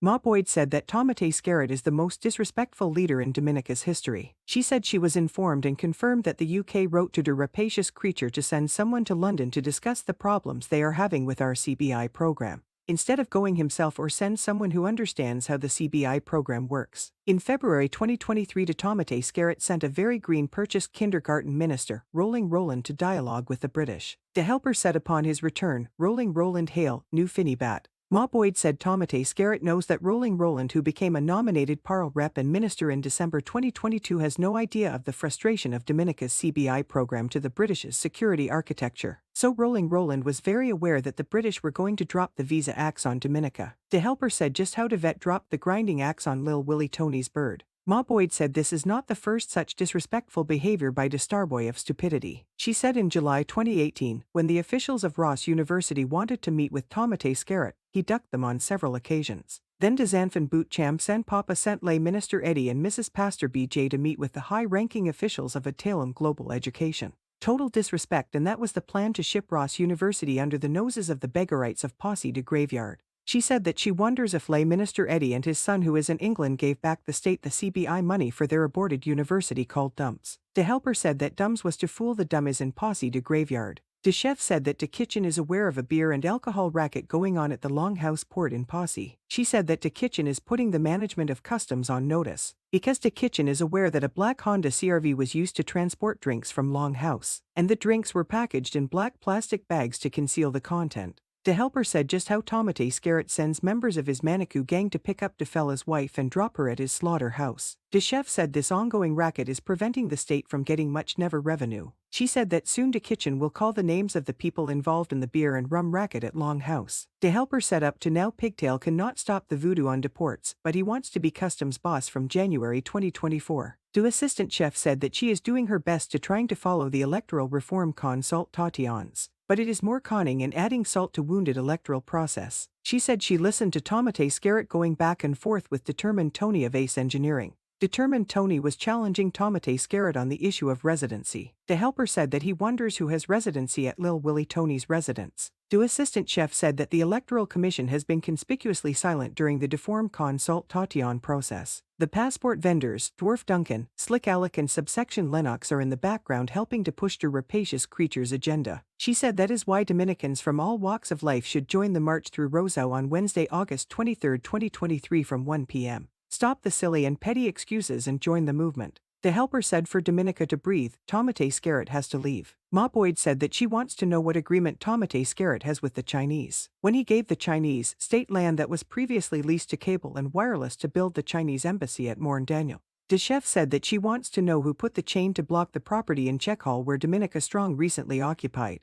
Boyd'S said that Tomatay Skerrit is the most disrespectful leader in Dominica's history. She said she was informed and confirmed that the UK wrote to the Rapacious Creature to send someone to London to discuss the problems they are having with our CBI program, instead of going himself, or send someone who understands how the CBI program works. In February 2023, Tomatay Skerrit sent a very green purchased kindergarten minister, Rolling Roland, to dialogue with the British. To help her said upon his return, Rolling Roland hail, new fini bat. Boyd'S said Tomatay Skerrit knows that Rolling Roland, who became a nominated Parl Rep and Minister in December 2022, has no idea of the frustration of Dominica's CBI program to the British's security architecture. So Rolling Roland was very aware that the British were going to drop the visa axe on Dominica. The helper said just how the vet dropped the grinding axe on Lil Willy Tony's bird. Boyd'S said this is not the first such disrespectful behavior by the Starboy of Stupidity. She said in July 2018, when the officials of Ross University wanted to meet with Tomatay Skerrit, he ducked them on several occasions. Then the Zanfan boot Cham sent Papa sent Lay Minister Eddie and Mrs. Pastor BJ to meet with the high-ranking officials of Adtalem Global Education. Total disrespect, and that was the plan to ship Ross University under the noses of the beggarites of Possie de Graveyard. She said that she wonders if Lay Minister Eddie and his son, who is in England, gave back the state the CBI money for their aborted university called DUMS. The helper said that DUMS was to fool the dummies in Possie de Graveyard. The chef said that the kitchen is aware of a beer and alcohol racket going on at the Longhouse port in Possie. She said that the kitchen is putting the management of customs on notice, because the kitchen is aware that a black Honda CRV was used to transport drinks from Longhouse, and the drinks were packaged in black plastic bags to conceal the content. The helper said just how Tomatay Skerrit sends members of his Manikou gang to pick up the fella's wife and drop her at his slaughterhouse. The chef said this ongoing racket is preventing the state from getting much never revenue. She said that soon the kitchen will call the names of the people involved in the beer and rum racket at Longhouse. The helper said up to now Pigtail cannot stop the voodoo on deports, but he wants to be customs boss from January 2024. The assistant chef said that she is doing her best to trying to follow the electoral reform consultations, but it is more conning and adding salt to wounded electoral process. She said she listened to Tomatay Skerrit going back and forth with Determined Tony of Ace Engineering. Determined Tony was challenging Tomatay Skerrit on the issue of residency. The helper said that he wonders who has residency at Lil Willy Tony's residence. The assistant chef said that the Electoral Commission has been conspicuously silent during the deform consultation process. The passport vendors, Dwarf Duncan, Slick Alec and Subsection Lennox are in the background helping to push the Rapacious Creature's agenda. She said that is why Dominicans from all walks of life should join the march through Rosau on Wednesday, August 23, 2023 from 1 p.m. Stop the silly and petty excuses and join the movement. The helper said for Dominica to breathe, Tomatay Skerrit has to leave. Boyd'S said that she wants to know what agreement Tomatay Skerrit has with the Chinese. When he gave the Chinese state land that was previously leased to cable and wireless to build the Chinese embassy at Morne-Daniel. The chef said that she wants to know who put the chain to block the property in Checkhall where Dominica Strong recently occupied.